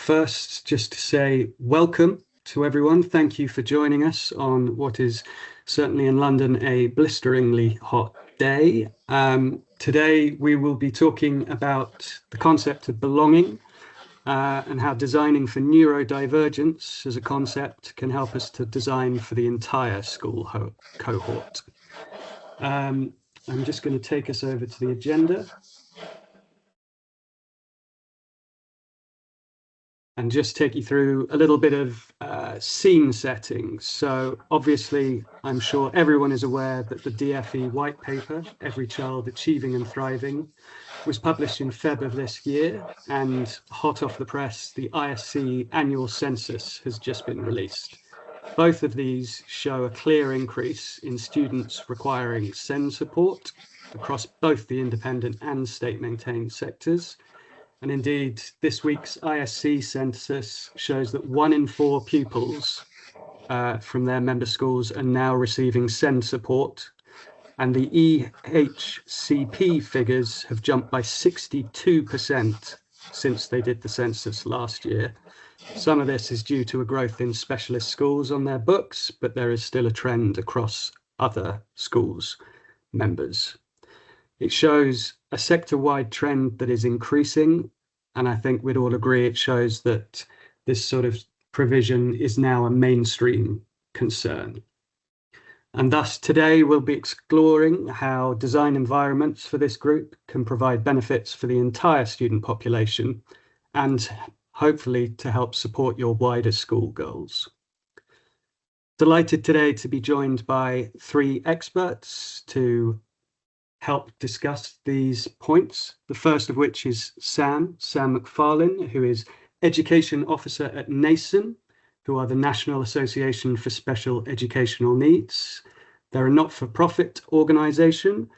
First, just to say welcome to everyone. Thank you for joining us on what is certainly in London a blisteringly hot day. Today we will be talking about the concept of belonging and how designing for neurodivergence as a concept can help us to design for the entire school cohort. I'm just going to take us over to the agenda and just take you through a little bit of scene settings. So obviously, I'm sure everyone is aware that the DFE white paper, Every Child Achieving and Thriving, was published in Feb of this year, and hot off the press, the ISC annual census has just been released. Both of these show a clear increase in students requiring SEND support across both the independent and state-maintained sectors. And indeed, this week's ISC census shows that 1 in 4 pupils from their member schools are now receiving SEND support. And the EHCP figures have jumped by 62% since they did the census last year. Some of this is due to a growth in specialist schools on their books, but there is still a trend across other schools' members. It shows a sector-wide trend that is increasing, and I think we'd all agree it shows that this sort of provision is now a mainstream concern. And thus today we'll be exploring how design environments for this group can provide benefits for the entire student population and hopefully to help support your wider school goals. Delighted today to be joined by 3 experts to help discuss these points. The first of which is Sam McFarlane, who is Education Officer at NASEN, who are the National Association for Special Educational Needs. They're a not-for-profit organisation,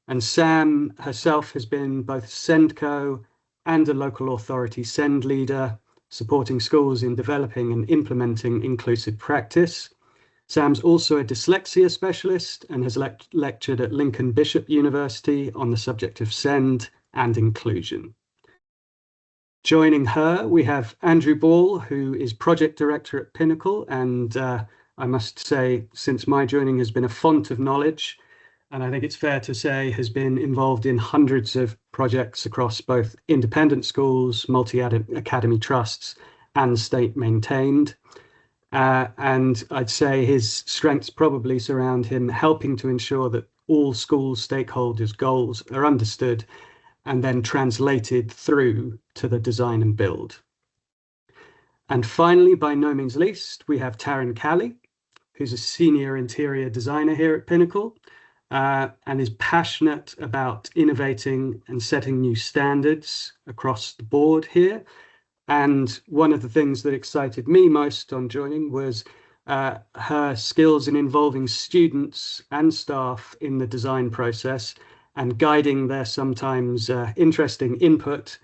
and Sam herself has been both SENDCO and a local authority SEND leader, supporting schools in developing and implementing inclusive practice. Sam's also a dyslexia specialist and has lectured at Lincoln Bishop University on the subject of SEND and inclusion. Joining her, we have Andrew Ball, who is Project Director at Pinnacle, and I must say, since my joining, has been a font of knowledge, and I think it's fair to say has been involved in hundreds of projects across both independent schools, multi-academy trusts, and state-maintained. And I'd say his strengths probably surround him helping to ensure that all school stakeholders' goals are understood and then translated through to the design and build. And finally, by no means least, we have Taryn Calley, who's a senior interior designer here at Pinnacle and is passionate about innovating and setting new standards across the board here. And one of the things that excited me most on joining was her skills in involving students and staff in the design process and guiding their sometimes interesting input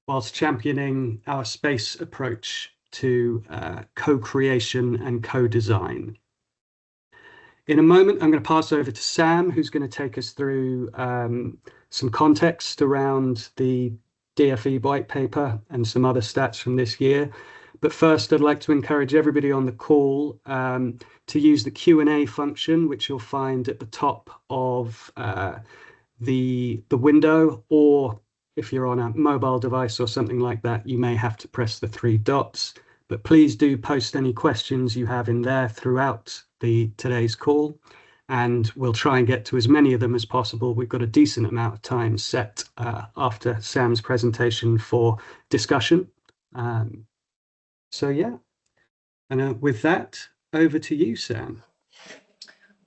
whilst championing our space approach to co-creation and co-design. In a moment, I'm going to pass over to Sam, who's going to take us through some context around the DFE white paper and some other stats from this year. But first, I'd like to encourage everybody on the call to use the Q&A function, which you'll find at the top of the window, or if you're on a mobile device or something like that, you may have to press the 3 dots. But please do post any questions you have in there throughout today's call, and we'll try and get to as many of them as possible. We've got a decent amount of time set after Sam's presentation for discussion. So yeah, and with that, over to you, Sam.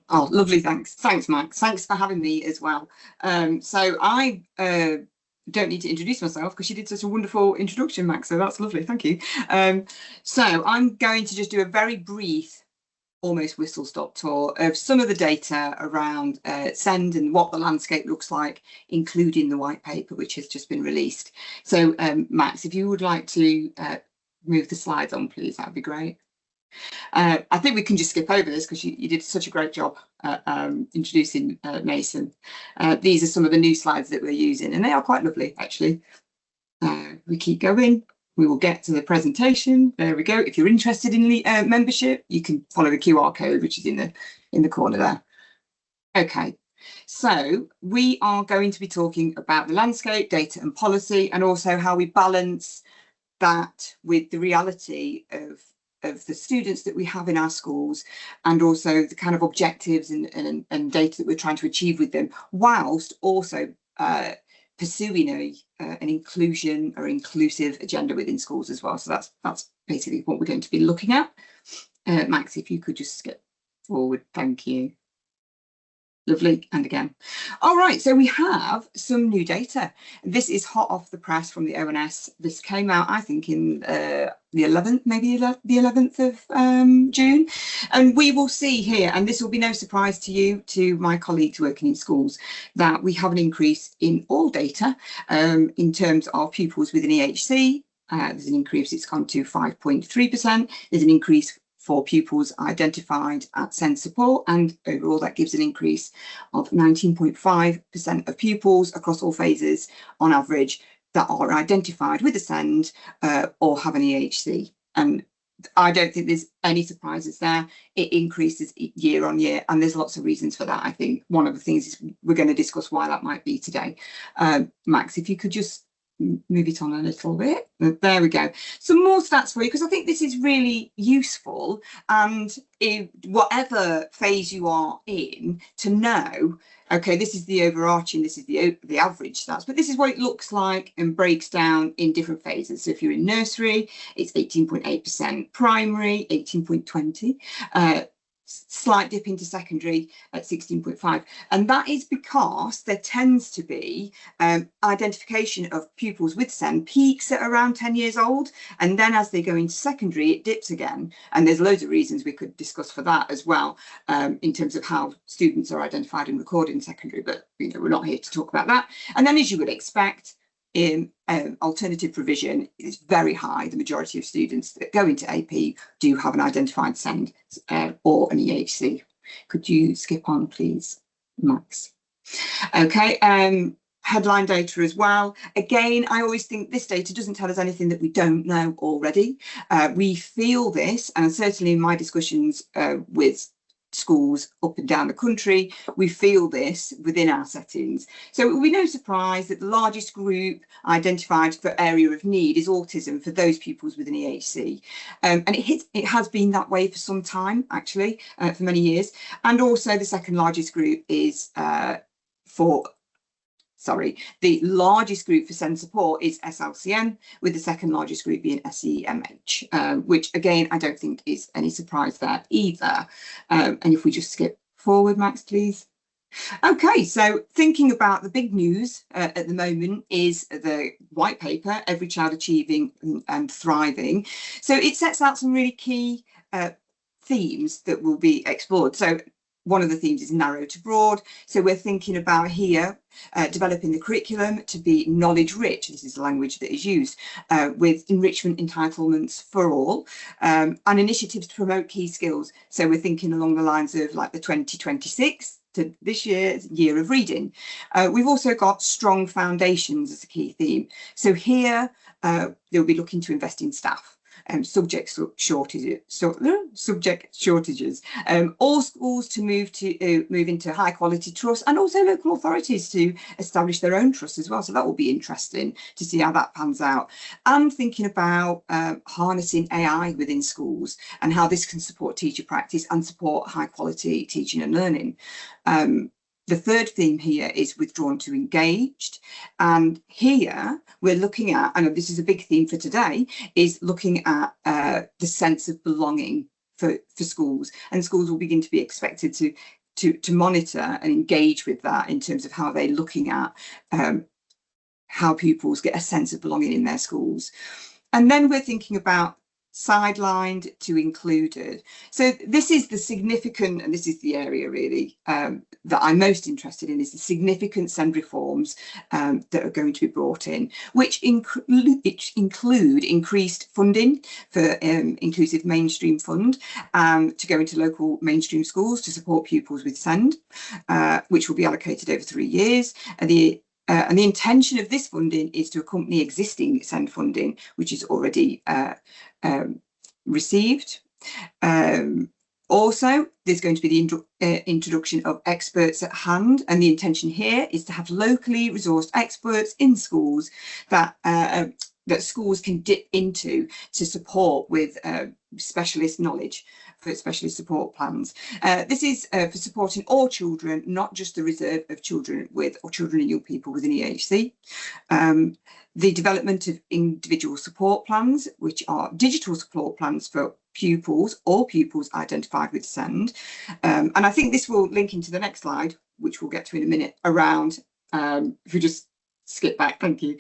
Oh, lovely, thanks. Thanks, Max. Thanks for having me as well. So I don't need to introduce myself because you did such a wonderful introduction, Max, so that's lovely, thank you. So I'm going to just do a very brief, almost whistle-stop tour of some of the data around SEND and what the landscape looks like, including the white paper, which has just been released. So Max, if you would like to move the slides on, please, that'd be great. I think we can just skip over this because you did such a great job introducing NASEN. These are some of the new slides that we're using, and they are quite lovely, actually. We keep going. we will get to the presentation. There we go. If you're interested in membership, you can follow the QR code, which is in the corner there. Okay, so we are going to be talking about the landscape, data and policy, and also how we balance that with the reality of the students that we have in our schools, and also the kind of objectives and data that we're trying to achieve with them, whilst also pursuing an inclusion or inclusive agenda within schools as well. So that's basically what we're going to be looking at. Max, if you could just skip forward, thank you. Lovely, and again. All right, so we have some new data. This is hot off the press from the ONS. This came out, I think, in the 11th, maybe the 11th of June. And we will see here, and this will be no surprise to you, to my colleagues working in schools, that we have an increase in all data in terms of pupils with an EHC. There's an increase, it's gone to 5.3%. There's an increase for pupils identified at SEND support, and overall that gives an increase of 19.5% of pupils across all phases on average that are identified with a SEND or have an EHC. And I don't think there's any surprises there. It increases year on year, and there's lots of reasons for that. I think one of the things is we're going to discuss why that might be today. Max, if you could just move it on a little bit. There we go. Some more stats for you, because I think this is really useful, and if whatever phase you are in, to know, okay, this is the overarching, this is the average stats, but this is what it looks like and breaks down in different phases. So if you're in nursery, it's 18.8%, primary 18.20%, slight dip into secondary at 16.5%, and that is because there tends to be identification of pupils with SEND peaks at around 10 years old, and then as they go into secondary it dips again, and there's loads of reasons we could discuss for that as well, in terms of how students are identified and recorded in secondary, but we're not here to talk about that. And then, as you would expect, in alternative provision is very high. The majority of students that go into AP do have an identified SEND or an EHC. Could you skip on, please, Max? Okay, headline data as well. Again, I always think this data doesn't tell us anything that we don't know already. We feel this, and certainly in my discussions with schools up and down the country, we feel this within our settings. So it will be no surprise that the largest group identified for area of need is autism for those pupils with an EHC. And it has been that way for some time, actually, for many years. And also the second largest group is the largest group for SEND support is SLCM, with the second largest group being SEMH, which again, I don't think is any surprise there either. And if we just skip forward, Max, please. Okay, so thinking about the big news at the moment is the white paper, Every Child Achieving and Thriving. So it sets out some really key themes that will be explored. So one of the themes is narrow to broad. So we're thinking about here developing the curriculum to be knowledge rich. This is the language that is used, with enrichment entitlements for all, and initiatives to promote key skills. So we're thinking along the lines of like the 2026 to this year's year of reading. We've also got strong foundations as a key theme. So here they'll be looking to invest in staff. Subject shortages, all schools to move into high quality trust, and also local authorities to establish their own trust as well. So that will be interesting to see how that pans out. And thinking about harnessing AI within schools and how this can support teacher practice and support high quality teaching and learning. The third theme here is withdrawn to engaged, and here we're looking at, and this is a big theme for today, is looking at the sense of belonging for schools, and schools will begin to be expected to monitor and engage with that in terms of how they're looking at how pupils get a sense of belonging in their schools. And then we're thinking about sidelined to included. So this is the significant, and this is the area really that I'm most interested in, is the significant SEND reforms that are going to be brought in, which include increased funding for Inclusive Mainstream Fund to go into local mainstream schools to support pupils with SEND, which will be allocated over 3 years. And the And the intention of this funding is to accompany existing SEND funding, which is already received. Also, there's going to be the introduction of experts at hand, and the intention here is to have locally resourced experts in schools that schools can dip into to support with specialist knowledge for specialist support plans. This is for supporting all children, not just the reserve of children with or children and young people with an EHC. The development of individual support plans, which are digital support plans for pupils or pupils identified with SEND. And I think this will link into the next slide, which we'll get to in a minute, around, if we just skip back, thank you,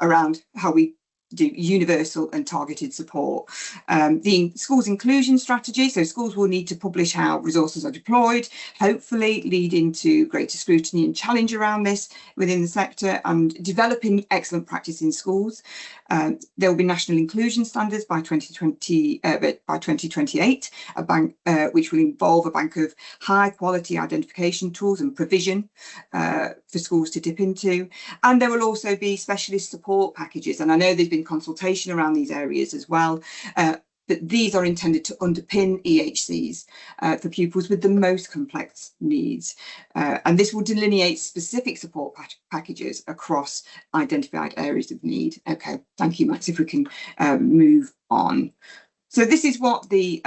around how we do universal and targeted support. The schools inclusion strategy, so schools will need to publish how resources are deployed, hopefully leading to greater scrutiny and challenge around this within the sector, and developing excellent practice in schools. There will be national inclusion standards by 2028, which will involve a bank of high quality identification tools and provision for schools to dip into. And there will also be specialist support packages. And I know there's been consultation around these areas as well. But these are intended to underpin EHCs for pupils with the most complex needs. And this will delineate specific support packages across identified areas of need. Okay, thank you, Max. If we can move on. So this is what the,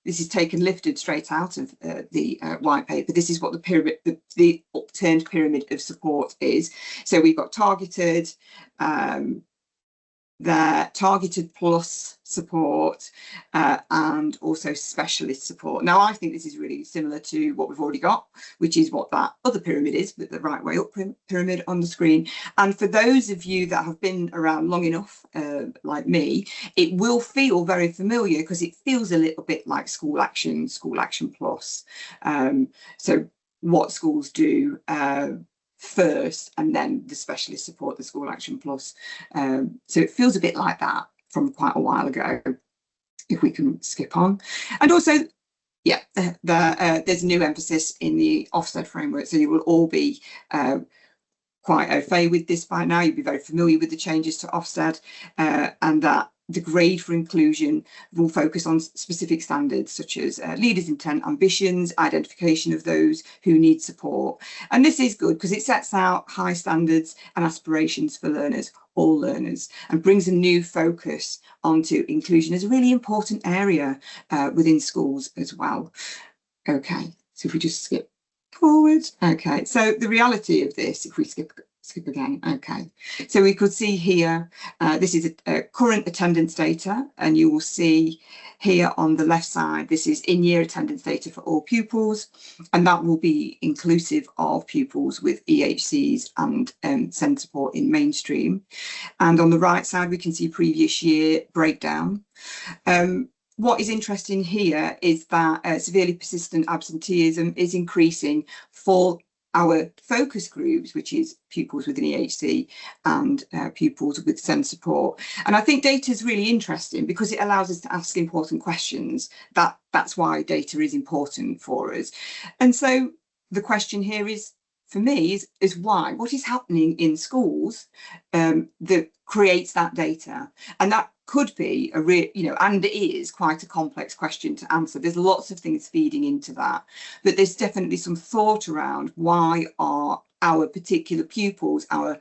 this is lifted straight out of the white paper. This is what the pyramid, the upturned pyramid of support is. So we've got targeted, the targeted plus support and also specialist support. Now, I think this is really similar to what we've already got, which is what that other pyramid is, but the right way up pyramid on the screen. And for those of you that have been around long enough, like me, it will feel very familiar because it feels a little bit like school action plus. So what schools do first, and then the specialist support, the school action plus. So it feels a bit like that from quite a while ago, if we can skip on. And also, yeah, there's a new emphasis in the Ofsted framework, so you will all be quite au fait with this by now. You'll be very familiar with the changes to Ofsted, and that the grade for inclusion will focus on specific standards such as leaders' intent, ambitions, identification of those who need support. And this is good because it sets out high standards and aspirations for learners, all learners, and brings a new focus onto inclusion as a really important area within schools as well. Okay, so if we just skip forward. Okay, so the reality of this, if we skip again. Okay, so we could see here, this is a current attendance data, and you will see here on the left side, this is in-year attendance data for all pupils, and that will be inclusive of pupils with EHCs and SEND support in mainstream. And on the right side, we can see previous year breakdown. What is interesting here is that severely persistent absenteeism is increasing for our focus groups, which is pupils with an EHC and pupils with SEND support. And I think data is really interesting because it allows us to ask important questions. That's why data is important for us. And so the question here is, for me, is why? What is happening in schools that creates that data? And that could be a real, and it is quite a complex question to answer. There's lots of things feeding into that, but there's definitely some thought around why are our particular pupils, our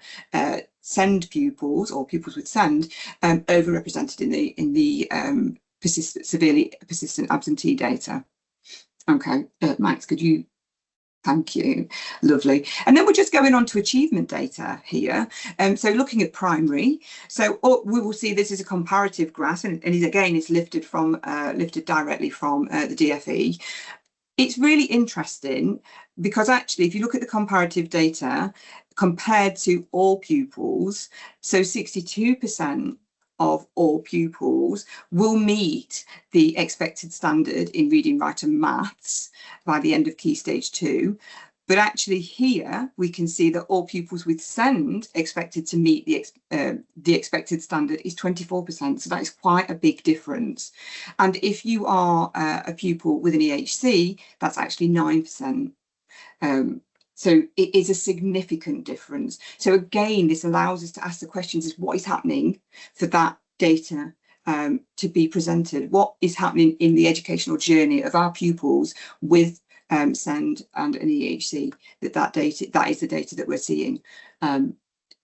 SEND pupils or pupils with SEND, overrepresented in the severely persistent absentee data. Okay, Max, could you? Thank you, lovely. And then we're just going on to achievement data here. So looking at primary, so we will see this is a comparative graph, and again, it's lifted directly from the DFE. It's really interesting because actually, if you look at the comparative data compared to all pupils, so 62% of all pupils will meet the expected standard in reading, write and maths by the end of Key Stage 2. But actually here we can see that all pupils with SEND expected to meet the expected standard is 24%. So that is quite a big difference. And if you are a pupil with an EHC, that's actually 9%. So it is a significant difference. So again, this allows us to ask the questions is what is happening for that data to be presented? What is happening in the educational journey of our pupils with SEND and an EHC? That is the data that we're seeing.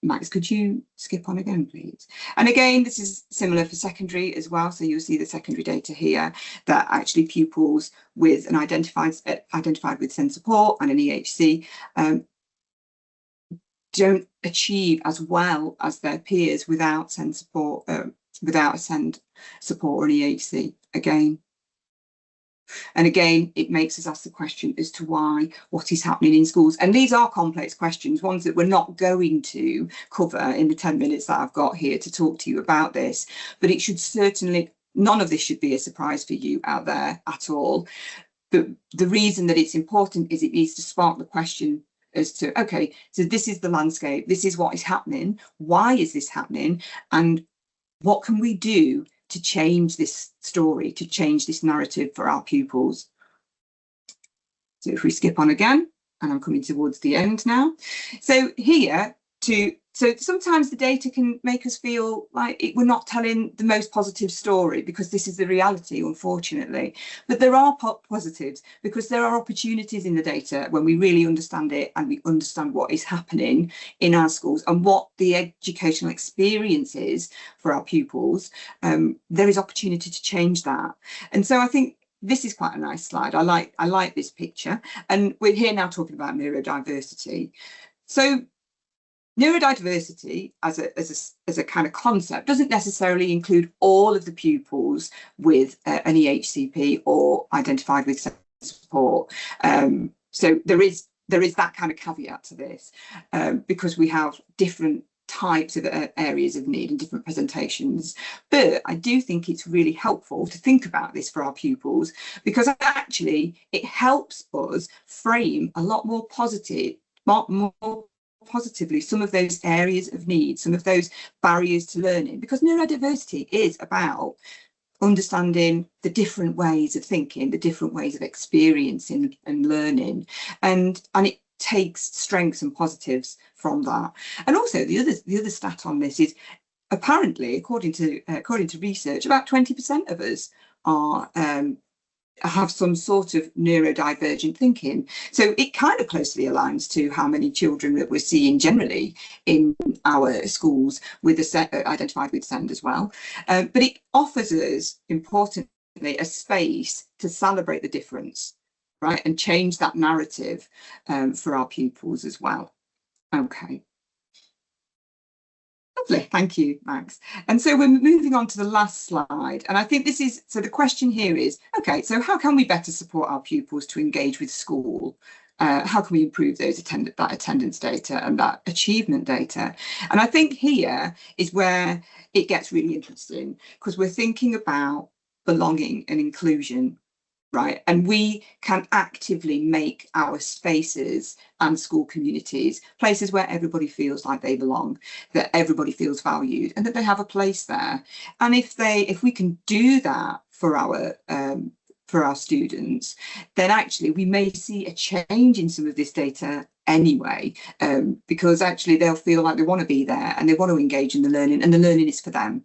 Max, could you skip on again, please? And again, this is similar for secondary as well. So you'll see the secondary data here that actually pupils with an identified with SEND support and an EHC don't achieve as well as their peers without SEND support, without a SEND support or an EHC again. And again, it makes us ask the question as to why, what is happening in schools. And these are complex questions, ones that we're not going to cover in the 10 minutes that I've got here to talk to you about this. But it should certainly, none of this should be a surprise for you out there at all. But the reason that it's important is it needs to spark the question as to, okay, so this is the landscape, this is what is happening, why is this happening, and what can we do to change this story, to change this narrative for our pupils. So if we skip on again, and I'm coming towards the end now. So here, so sometimes the data can make us feel like we're not telling the most positive story, because this is the reality, unfortunately. But there are positives, because there are opportunities in the data when we really understand it and we understand what is happening in our schools and what the educational experience is for our pupils. There is opportunity to change that. And so I think this is quite a nice slide. I like this picture. And we're here now talking about neurodiversity. So neurodiversity as a kind of concept doesn't necessarily include all of the pupils with an EHCP or identified with support. So there is that kind of caveat to this, because we have different types of areas of need and different presentations. But I do think it's really helpful to think about this for our pupils, because actually it helps us frame a lot more positively some of those areas of need, some of those barriers to learning, because neurodiversity is about understanding the different ways of thinking, the different ways of experiencing and learning, and it takes strengths and positives from that. And also the other stat on this is, apparently, according to research, about 20% of us have some sort of neurodivergent thinking. So it kind of closely aligns to how many children that we're seeing generally in our schools with identified with SEND as well. But it offers us, importantly, a space to celebrate the difference, right, and change that narrative for our pupils as well. Okay. Lovely, thank you, Max. And so we're moving on to the last slide. And I think this is, so the question here is, okay, so how can we better support our pupils to engage with school? How can we improve that attendance data and that achievement data? And I think here is where it gets really interesting, because we're thinking about belonging and inclusion, right? And we can actively make our spaces and school communities places where everybody feels like they belong, that everybody feels valued, and that they have a place there. And if we can do that for our students, then actually we may see a change in some of this data anyway, because actually they'll feel like they want to be there and they want to engage in the learning, and the learning is for them.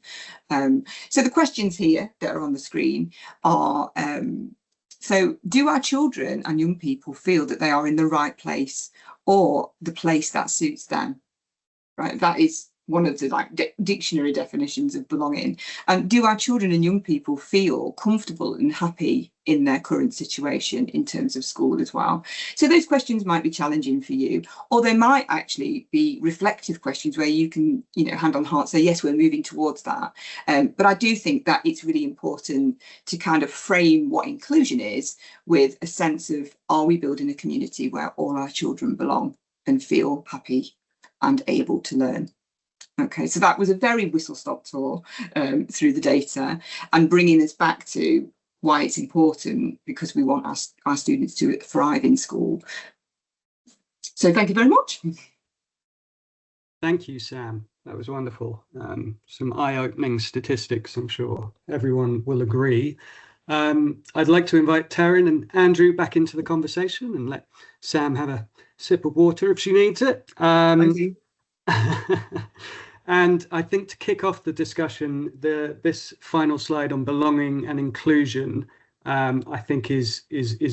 So the questions here that are on the screen are, so do our children and young people feel that they are in the right place, or the place that suits them? Right, that is one of the dictionary definitions of belonging. And do our children and young people feel comfortable and happy in their current situation in terms of school as well? So those questions might be challenging for you, or they might actually be reflective questions where you can, hand on heart say, yes, we're moving towards that. But I do think that it's really important to kind of frame what inclusion is with a sense of, are we building a community where all our children belong and feel happy and able to learn? Okay, so that was a very whistle-stop tour through the data, and bringing us back to why it's important, because we want our students to thrive in school. So thank you very much. Thank you, Sam. That was wonderful. Some eye-opening statistics, I'm sure everyone will agree. I'd like to invite Taryn and Andrew back into the conversation and let Sam have a sip of water if she needs it. Thank you. And I think to kick off the discussion, this final slide on belonging and inclusion, I think is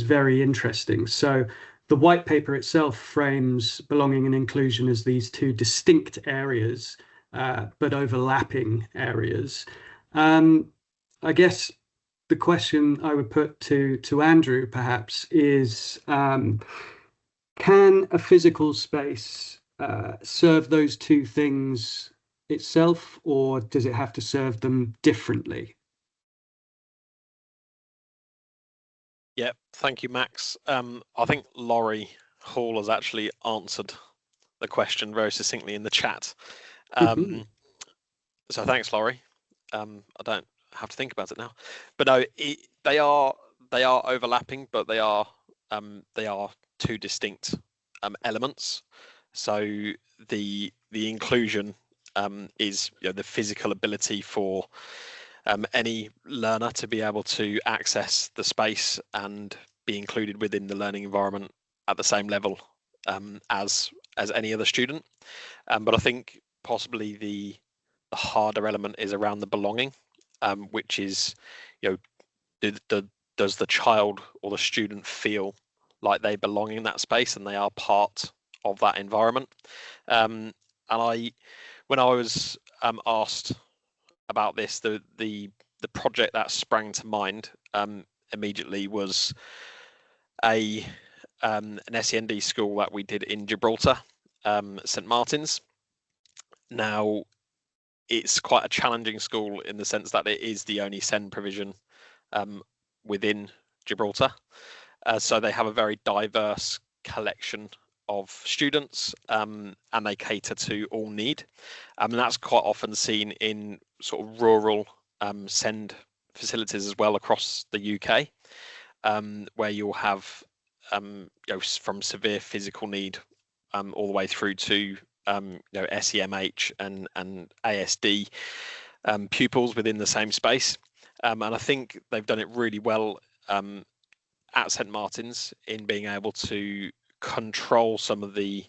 very interesting. So the white paper itself frames belonging and inclusion as these two distinct areas, but overlapping areas. I guess the question I would put to Andrew perhaps is, can a physical space serve those two things itself, or does it have to serve them differently? Yeah, thank you, Max. I think Laurie Hall has actually answered the question very succinctly in the chat. So thanks, Laurie. I don't have to think about it now, but no, they are overlapping, but they are two distinct elements. So the inclusion is the physical ability for any learner to be able to access the space and be included within the learning environment at the same level as any other student. But I think possibly the harder element is around the belonging, which is, does the child or the student feel like they belong in that space and they are part of that environment? And when I was asked about this, the project that sprang to mind immediately was an SEND school that we did in Gibraltar, St Martin's. Now, it's quite a challenging school in the sense that it is the only SEND provision within Gibraltar. So they have a very diverse collection of students, and they cater to all need. And that's quite often seen in sort of rural SEND facilities as well across the UK, where you'll have from severe physical need all the way through to SEMH and ASD pupils within the same space. And I think they've done it really well at St Martin's in being able to control some of the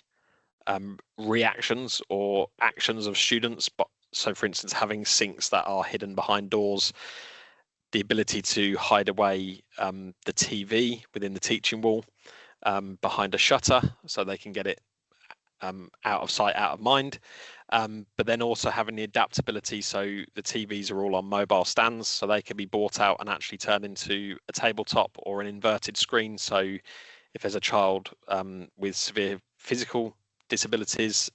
reactions or actions of students. But so, for instance, having sinks that are hidden behind doors, the ability to hide away the TV within the teaching wall behind a shutter so they can get it out of sight, out of mind. But then also having the adaptability, so the TVs are all on mobile stands, so they can be bought out and actually turned into a tabletop or an inverted screen. So if there's a child with severe physical disabilities,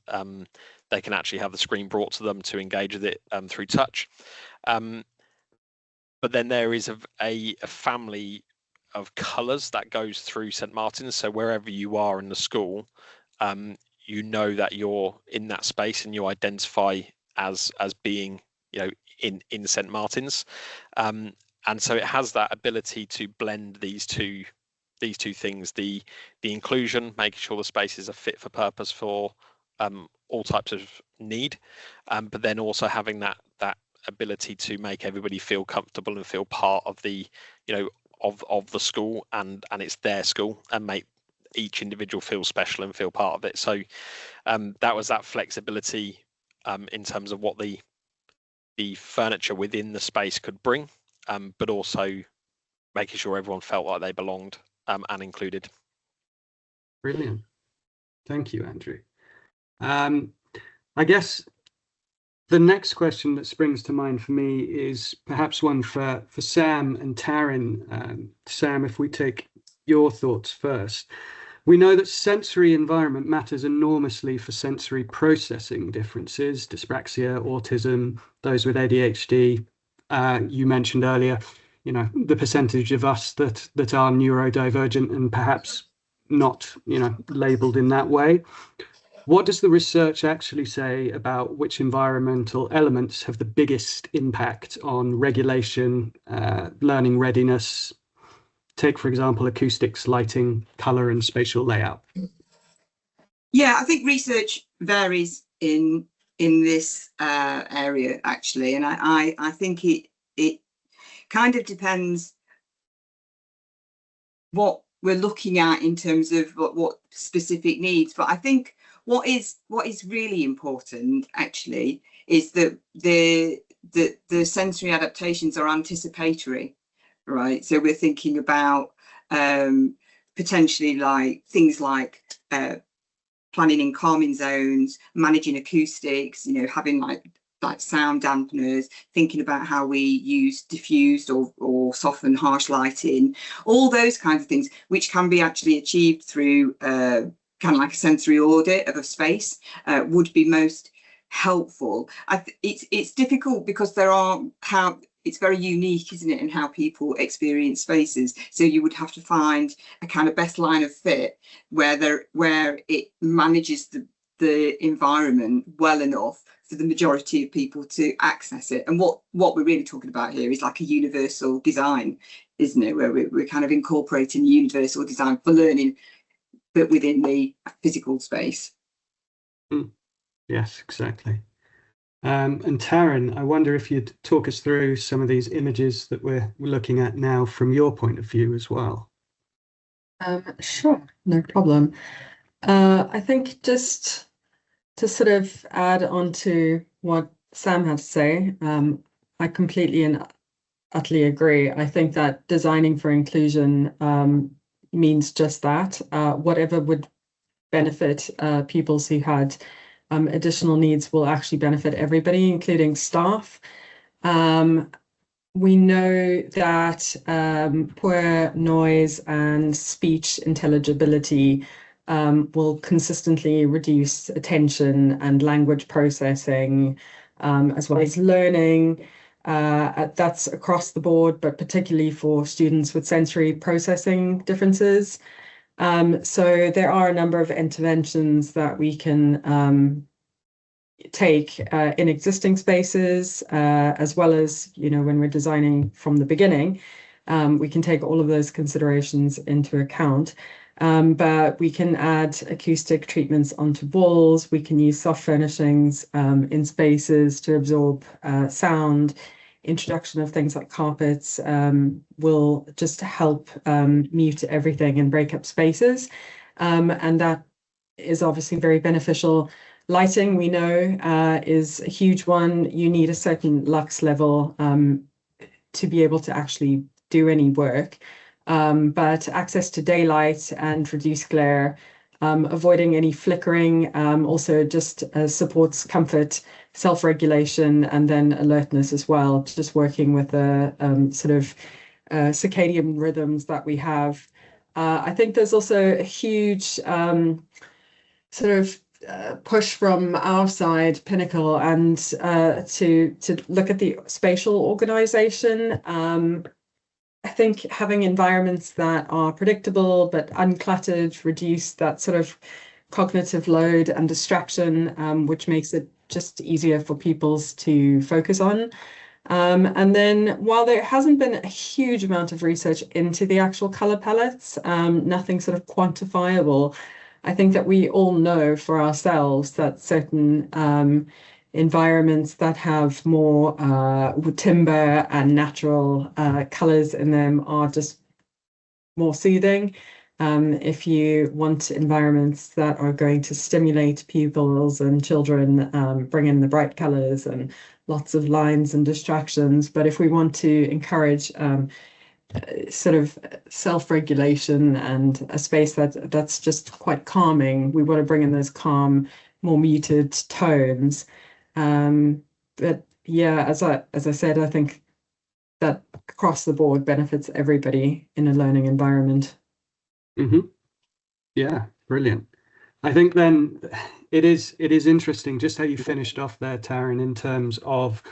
they can actually have the screen brought to them to engage with it through touch. But then there is a family of colours that goes through St Martin's. So wherever you are in the school, you know that you're in that space and you identify as being in St Martin's, and so it has that ability to blend these two things: the inclusion, making sure the spaces are fit for purpose for all types of need, but then also having that ability to make everybody feel comfortable and feel part of the of the school, and it's their school, and make each individual feel special and feel part of it. So that was that flexibility in terms of what the furniture within the space could bring, but also making sure everyone felt like they belonged and included. Brilliant. Thank you, Andrew. I guess the next question that springs to mind for me is perhaps one for Sam and Taryn. Sam, if we take your thoughts first. We know that sensory environment matters enormously for sensory processing differences, dyspraxia, autism, those with ADHD. You mentioned earlier, the percentage of us that are neurodivergent and perhaps not, labeled in that way. What does the research actually say about which environmental elements have the biggest impact on regulation, learning readiness? Take, for example, acoustics, lighting, colour and spatial layout. Yeah, I think research varies in this area, actually. And I think it kind of depends what we're looking at in terms of what specific needs. But I think what is really important actually is that the sensory adaptations are anticipatory, right? So we're thinking about potentially like things like planning in calming zones, managing acoustics, you know, having like sound dampeners, thinking about how we use diffused or soften harsh lighting, all those kinds of things, which can be actually achieved through kind of like a sensory audit of a space, would be most helpful. It's difficult because it's very unique, isn't it, in how people experience spaces. So you would have to find a kind of best line of fit where it manages the environment well enough for the majority of people to access it. And what we're really talking about here is like a universal design, isn't it, where we're kind of incorporating universal design for learning, but within the physical space. Yes, exactly. And Taryn, I wonder if you'd talk us through some of these images that we're looking at now from your point of view as well. Sure, no problem. I think just to sort of add on to what Sam had to say, I completely and utterly agree. I think that designing for inclusion means just that. Whatever would benefit pupils who had additional needs will actually benefit everybody, including staff. We know that poor noise and speech intelligibility will consistently reduce attention and language processing, as well as learning. That's across the board, but particularly for students with sensory processing differences. So there are a number of interventions that we can take in existing spaces, as well as, you know, when we're designing from the beginning, we can take all of those considerations into account. But we can add acoustic treatments onto walls. We can use soft furnishings in spaces to absorb sound. Introduction of things like carpets will just help mute everything and break up spaces. And that is obviously very beneficial. Lighting, we know, is a huge one. You need a certain lux level to be able to actually do any work. But access to daylight and reduced glare, avoiding any flickering, also just supports comfort, self-regulation, and then alertness as well, just working with the sort of circadian rhythms that we have. I think there's also a huge sort of push from our side, Pinnacle, and to look at the spatial organization. I think having environments that are predictable but uncluttered reduce that sort of cognitive load and distraction, which makes it just easier for pupils to focus on. And then while there hasn't been a huge amount of research into the actual color palettes, nothing sort of quantifiable, I think that we all know for ourselves that certain environments that have more timber and natural colors in them are just more soothing. If you want environments that are going to stimulate pupils and children, bring in the bright colors and lots of lines and distractions. But if we want to encourage sort of self-regulation and a space that's just quite calming, we want to bring in those calm, more muted tones. But yeah, as I said, I think that across the board benefits everybody in a learning environment. Mm-hmm. Yeah, brilliant. I think then it is interesting just how you finished off there, Taryn, in terms of,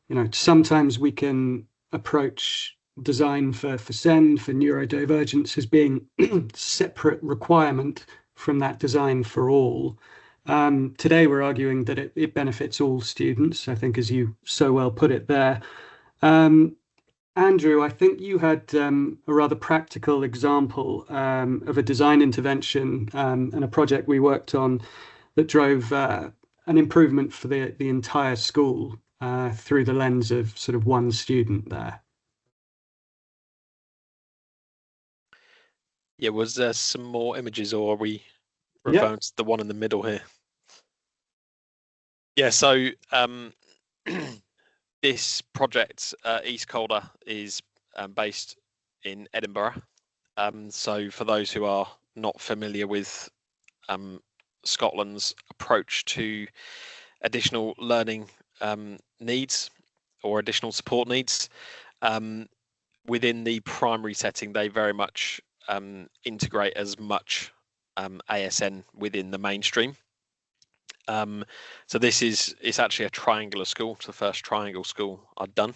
you know, sometimes we can approach design for SEND, for neurodivergence, as being separate requirement from that design for all. Today we're arguing that it benefits all students, I think, as you so well put it there. Andrew, I think you had a rather practical example of a design intervention and a project we worked on that drove an improvement for the entire school through the lens of sort of one student there. Yeah, was there some more images, or are we referring to the one in the middle here? Yeah, so this project, East Calder, is based in Edinburgh. So for those who are not familiar with Scotland's approach to additional learning needs or additional support needs, within the primary setting, they very much integrate as much ASN within the mainstream. So it's actually a triangular school. It's the first triangle school I'd done.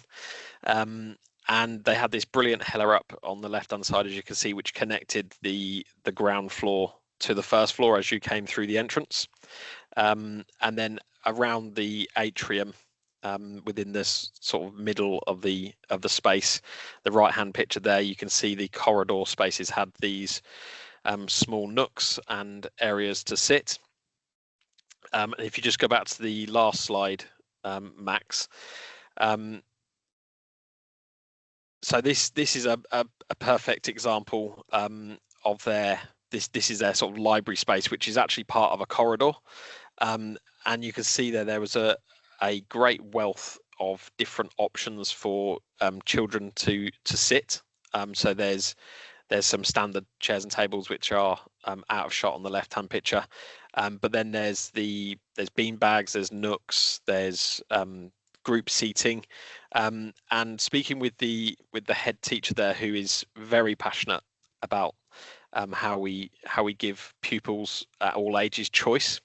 And they had this brilliant header up on the left hand side, as you can see, which connected the ground floor to the first floor as you came through the entrance. And then around the atrium, within this sort of middle of the space, the right hand picture there, you can see the corridor spaces had these small nooks and areas to sit. If you just go back to the last slide, Max. So this is a perfect example of this is their sort of library space, which is actually part of a corridor. And you can see there was a great wealth of different options for children to sit. So there's some standard chairs and tables which are out of shot on the left hand picture, but then there's bean bags, there's nooks, there's group seating, and speaking with the head teacher there, who is very passionate about how we give pupils at all ages choice.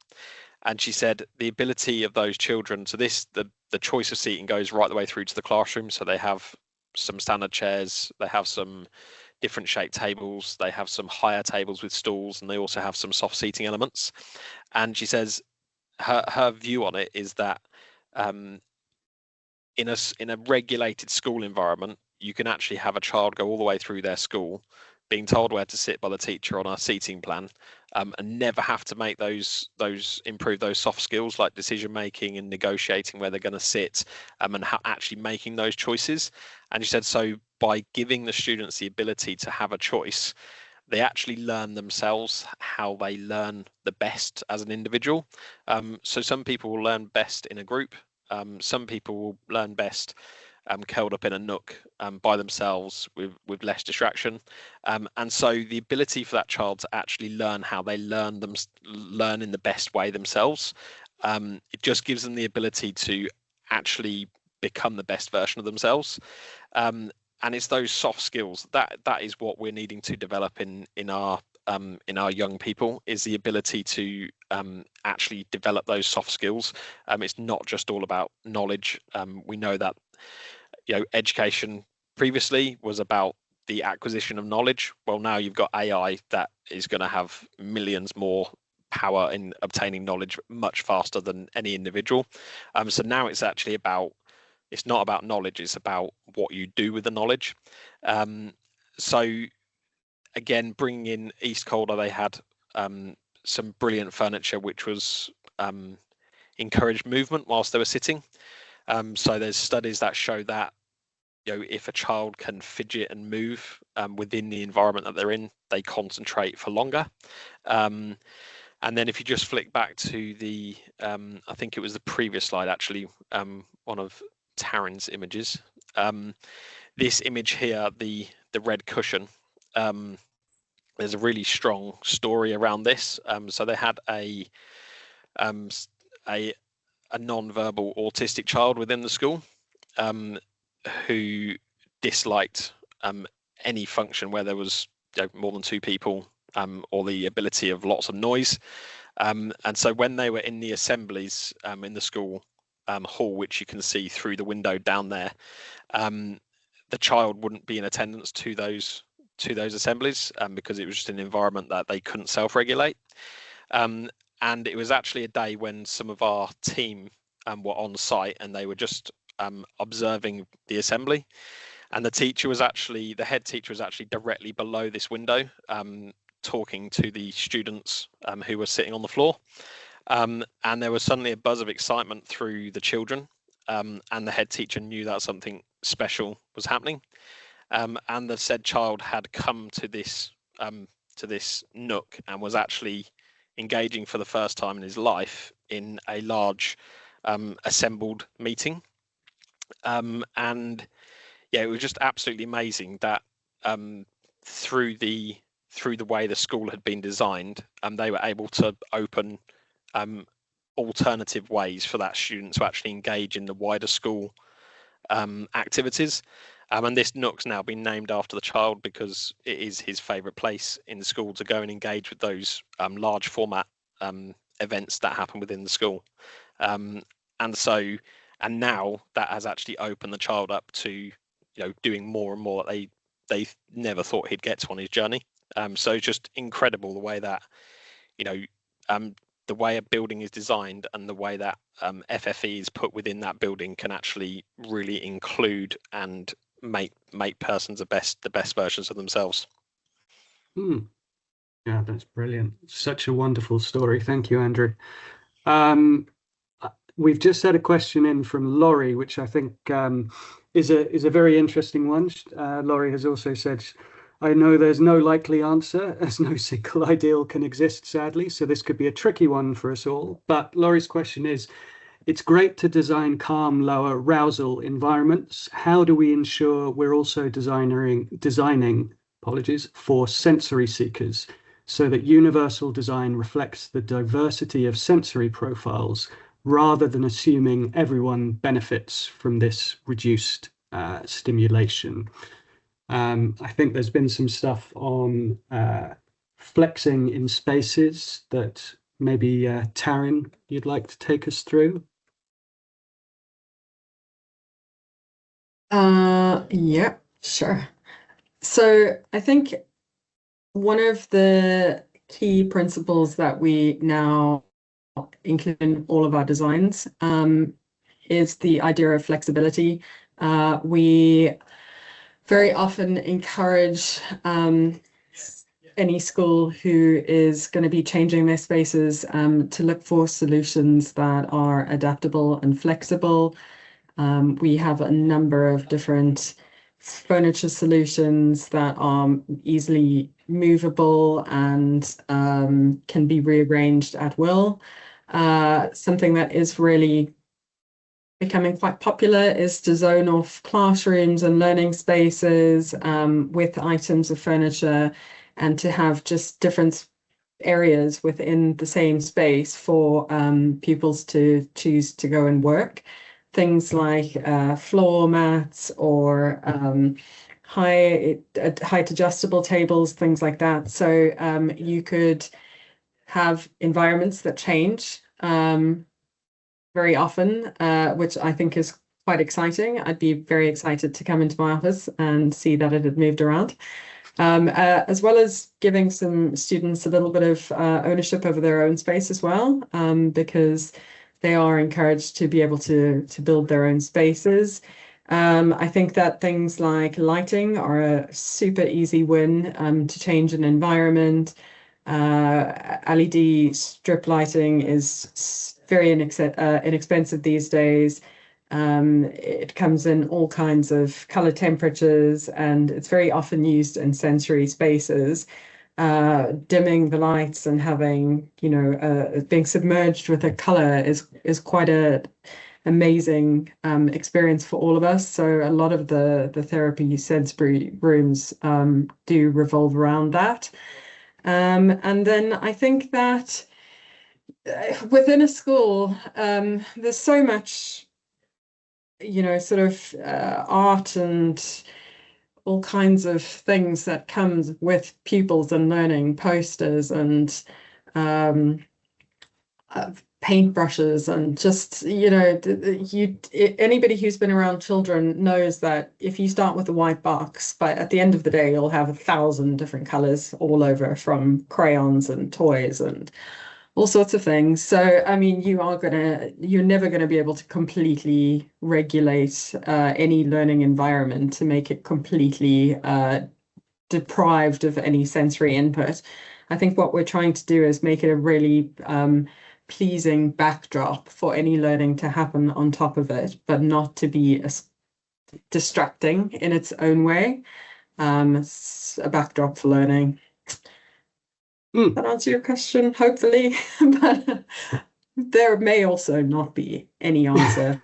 And she said the ability of those children, so the choice of seating goes right the way through to the classroom. So they have some standard chairs, they have some different shaped tables, they have some higher tables with stools, and they also have some soft seating elements. And she says her view on it is that in a regulated school environment, you can actually have a child go all the way through their school being told where to sit by the teacher on a seating plan, and never have to make improve those soft skills like decision making and negotiating where they're going to sit, and actually making those choices. And she said, so by giving the students the ability to have a choice, they actually learn themselves how they learn the best as an individual. So some people will learn best in a group. Some people will learn best curled up in a nook by themselves with less distraction. And so the ability for that child to actually learn how they learn in the best way themselves, it just gives them the ability to actually become the best version of themselves. And it's those soft skills that is what we're needing to develop in our young people, is the ability to actually develop those soft skills. It's not just all about knowledge. We know that education previously was about the acquisition of knowledge. Well, now you've got AI that is going to have millions more power in obtaining knowledge much faster than any individual. So now it's actually it's not about knowledge, it's about what you do with the knowledge. So again, bringing in East Calder, they had some brilliant furniture which was encouraged movement whilst they were sitting. So there's studies that show that if a child can fidget and move within the environment that they're in, they concentrate for longer. And then if you just flick back to the, I think it was the previous slide actually, one of Taryn's images. This image here, the red cushion, there's a really strong story around this. So they had a non-verbal autistic child within the school who disliked any function where there was more than two people, or the ability of lots of noise. And so when they were in the assemblies in the school hall, which you can see through the window down there, the child wouldn't be in attendance to those assemblies because it was just an environment that they couldn't self-regulate. And it was actually a day when some of our team were on site, and they were just observing the assembly. And the head teacher was actually directly below this window, talking to the students who were sitting on the floor. And there was suddenly a buzz of excitement through the children, and the head teacher knew that something special was happening. And the said child had come to this to this nook and was actually engaging for the first time in his life in a large assembled meeting. And yeah, it was just absolutely amazing that through the way the school had been designed, they were able to open alternative ways for that student to actually engage in the wider school activities. And this nook's now been named after the child because it is his favourite place in the school to go and engage with those large format events that happen within the school. And now that has actually opened the child up to doing more and more that they never thought he'd get to on his journey. So it's just incredible the way that the way a building is designed and the way that FFE is put within that building can actually really include and make persons the best versions of themselves. Yeah, that's brilliant. Such a wonderful story. Thank you, Andrew. We've just had a question in from Laurie, which I think is a very interesting one. Laurie has also said, I know there's no likely answer, as no single ideal can exist, sadly, so this could be a tricky one for us all. But Laurie's question is, it's great to design calm, low arousal environments. How do we ensure we're also designing for sensory seekers so that universal design reflects the diversity of sensory profiles rather than assuming everyone benefits from this reduced stimulation? I think there's been some stuff on flexing in spaces that maybe Taryn, you'd like to take us through? Yeah, sure. So I think one of the key principles that we now include in all of our designs is the idea of flexibility. We very often encourage any school who is going to be changing their spaces to look for solutions that are adaptable and flexible. We have a number of different furniture solutions that are easily movable and can be rearranged at will. Something that is really becoming quite popular is to zone off classrooms and learning spaces with items of furniture, and to have just different areas within the same space for pupils to choose to go and work. Things like floor mats or height adjustable tables, things like that. So you could have environments that change very often, which I think is quite exciting. I'd be very excited to come into my office and see that it had moved around. As well as giving some students a little bit of ownership over their own space as well, because they are encouraged to be able to build their own spaces. I think that things like lighting are a super easy win to change an environment. LED strip lighting is very inexpensive these days. It comes in all kinds of color temperatures, and it's very often used in sensory spaces. Dimming the lights and having, being submerged with a color is quite a amazing experience for all of us. So a lot of the therapy sensory rooms do revolve around that. And then I think that within a school, there's so much, sort of art and all kinds of things that comes with pupils and learning, posters and paintbrushes, and just, anybody who's been around children knows that if you start with a white box, but at the end of the day, you'll have 1,000 different colors all over, from crayons and toys and all sorts of things. So, I mean, you're never going to be able to completely regulate any learning environment to make it completely deprived of any sensory input. I think what we're trying to do is make it a really pleasing backdrop for any learning to happen on top of it, but not to be distracting in its own way. It's a backdrop for learning. That answer your question, hopefully. But there may also not be any answer.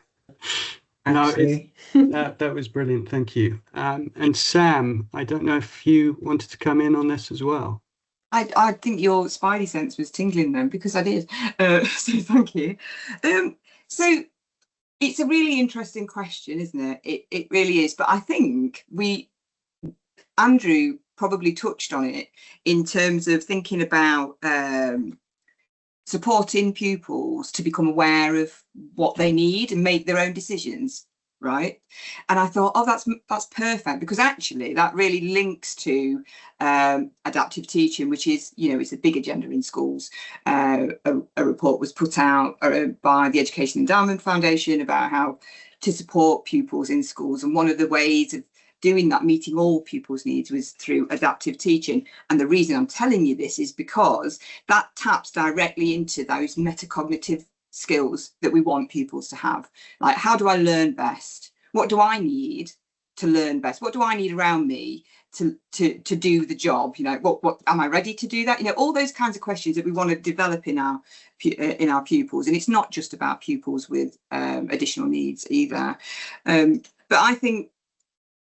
No, Actually, that was brilliant. Thank you. And Sam, I don't know if you wanted to come in on this as well. I think your spidey sense was tingling then, because I did. So thank you. So it's a really interesting question, isn't it? It really is. But I think Andrew probably touched on it in terms of thinking about supporting pupils to become aware of what they need and make their own decisions, right? And I thought, oh, that's perfect, because actually that really links to adaptive teaching, which is, you know, it's a big agenda in schools. A report was put out by the Education Endowment Foundation about how to support pupils in schools, and one of the ways of doing that, meeting all pupils' needs, was through adaptive teaching. And the reason I'm telling you this is because that taps directly into those metacognitive skills that we want pupils to have. Like, how do I learn best? What do I need to learn best? What do I need around me to do the job? You know, what am I ready to do that? You know, all those kinds of questions that we want to develop in our pupils. And it's not just about pupils with additional needs either. But I think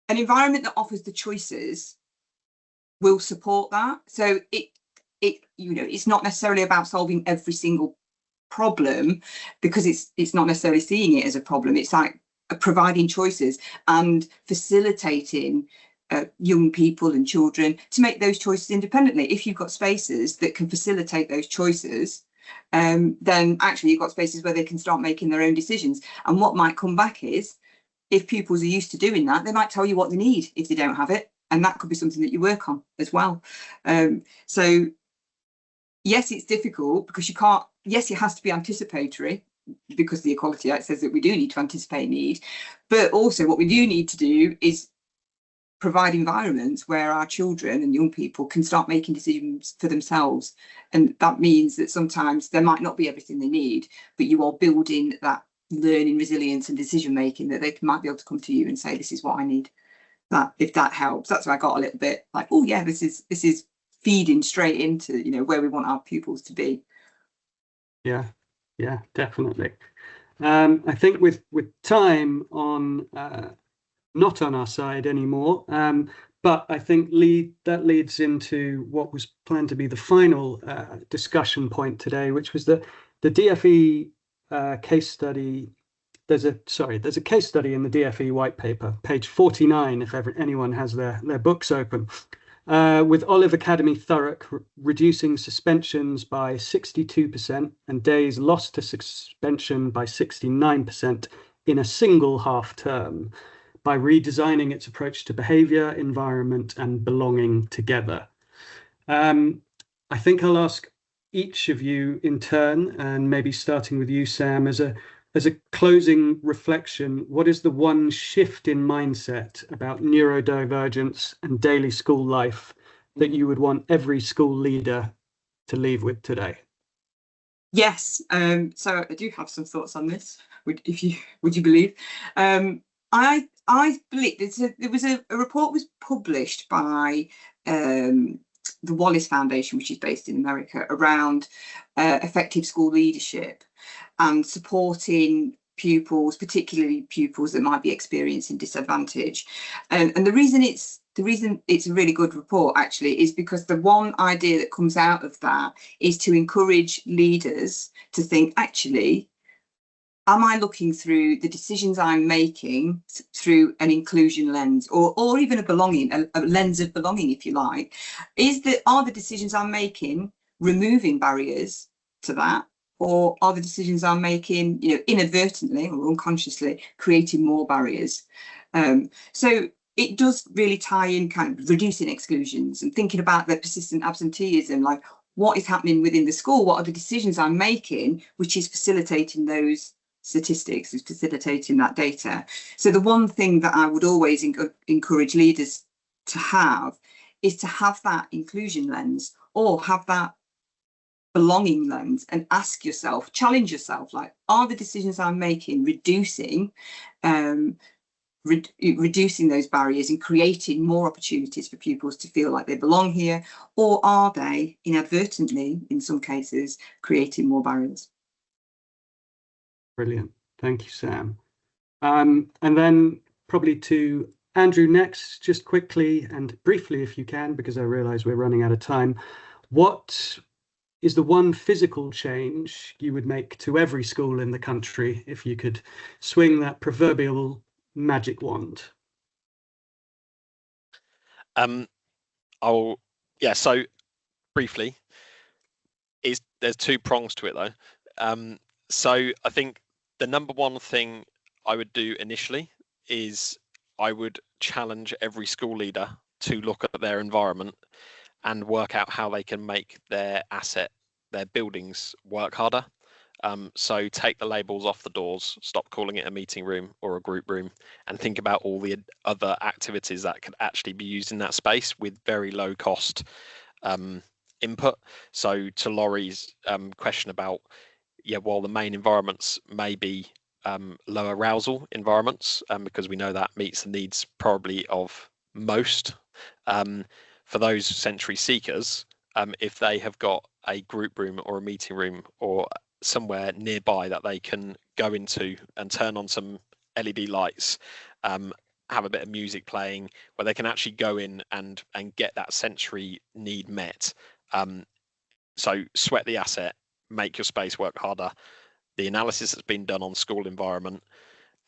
an environment that offers the choices will support that. So it you know, it's not necessarily about solving every single problem, because it's not necessarily seeing it as a problem. It's like providing choices and facilitating young people and children to make those choices independently. If you've got spaces that can facilitate those choices, then actually you've got spaces where they can start making their own decisions. And what might come back is, if pupils are used to doing that, they might tell you what they need if they don't have it. And that could be something that you work on as well. So yes, it's difficult, because you can't, yes, it has to be anticipatory, because the Equality Act says that we do need to anticipate need. But also what we do need to do is provide environments where our children and young people can start making decisions for themselves. And that means that sometimes there might not be everything they need, but you are building that learning resilience and decision making, that they might be able to come to you and say, this is what I need. That, if that helps, that's where I got a little bit like, oh yeah, this is feeding straight into, you know, where we want our pupils to be. Yeah, definitely. I think with time on not on our side anymore, but I think that leads into what was planned to be the final discussion point today, which was the DFE case study. There's a case study in the DFE white paper, page 49, if anyone has their books open, with Olive Academy Thurrock reducing suspensions by 62% and days lost to suspension by 69% in a single half term, by redesigning its approach to behaviour, environment and belonging together. I think I'll ask each of you in turn, and maybe starting with you, Sam, as a closing reflection, what is the one shift in mindset about neurodivergence and daily school life that you would want every school leader to leave with today? Yes, so I do have some thoughts on this. Would you believe? I believe there was a report was published by the Wallace Foundation, which is based in America, around effective school leadership and supporting pupils, particularly pupils that might be experiencing disadvantage. And the reason it's a really good report, actually, is because the one idea that comes out of that is to encourage leaders to think, actually, am I looking through the decisions I'm making through an inclusion lens, or even a lens of belonging, if you like? Are the decisions I'm making removing barriers to that, or are the decisions I'm making, you know, inadvertently or unconsciously creating more barriers? So it does really tie in kind of reducing exclusions and thinking about the persistent absenteeism, like what is happening within the school, what are the decisions I'm making, which is facilitating those statistics, is facilitating that data. So the one thing that I would always encourage leaders to have is to have that inclusion lens, or have that belonging lens, and ask yourself, challenge yourself, like, are the decisions I'm making reducing reducing those barriers and creating more opportunities for pupils to feel like they belong here, or are they inadvertently, in some cases, creating more barriers? Brilliant. Thank you, Sam. And then probably to Andrew next, just quickly and briefly, if you can, because I realise we're running out of time. What is the one physical change you would make to every school in the country if you could swing that proverbial magic wand? So briefly, there's two prongs to it though. So I think the number one thing I would do initially is I would challenge every school leader to look at their environment and work out how they can make their buildings work harder. So take the labels off the doors, stop calling it a meeting room or a group room, and think about all the other activities that could actually be used in that space with very low cost input. So to Laurie's question about, while the main environments may be low arousal environments, because we know that meets the needs probably of most, for those sensory seekers, if they have got a group room or a meeting room or somewhere nearby that they can go into and turn on some LED lights, have a bit of music playing, where they can actually go in and get that sensory need met. So sweat the asset, make your space work harder. The analysis that's been done on school environment,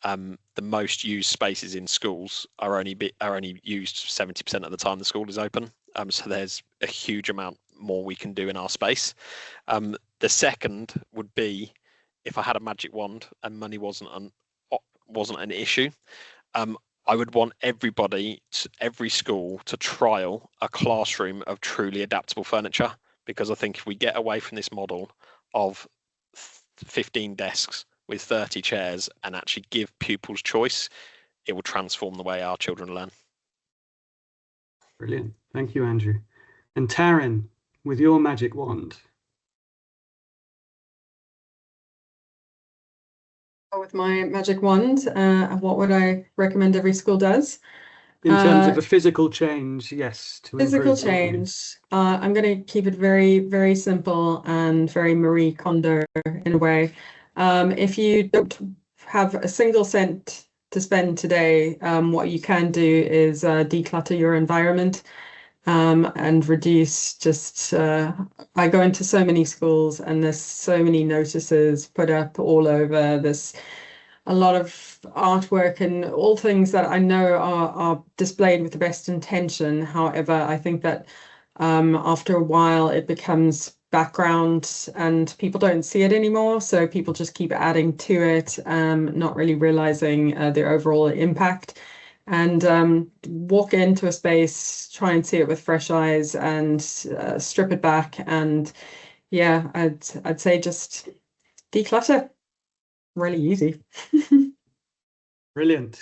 the most used spaces in schools are only used 70% of the time the school is open. So there's a huge amount more we can do in our space. The second would be, if I had a magic wand and money wasn't an issue, I would want every school to trial a classroom of truly adaptable furniture, because I think if we get away from this model of 15 desks with 30 chairs and actually give pupils choice, it will transform the way our children learn. Brilliant. Thank you, Andrew. And Taryn, with your magic wand. With my magic wand, what would I recommend every school does? In terms of a physical change, yes. Physical change. I'm going to keep it very, very simple and very Marie Kondo in a way. If you don't have a single cent to spend today, what you can do is declutter your environment and reduce I go into so many schools and there's so many notices put up all over. There's a lot of artwork and all things that I know are displayed with the best intention. However, I think that after a while it becomes background and people don't see it anymore. So people just keep adding to it, not really realizing the overall impact. And walk into a space, try and see it with fresh eyes and strip it back. And yeah, I'd say just declutter. Really easy. Brilliant.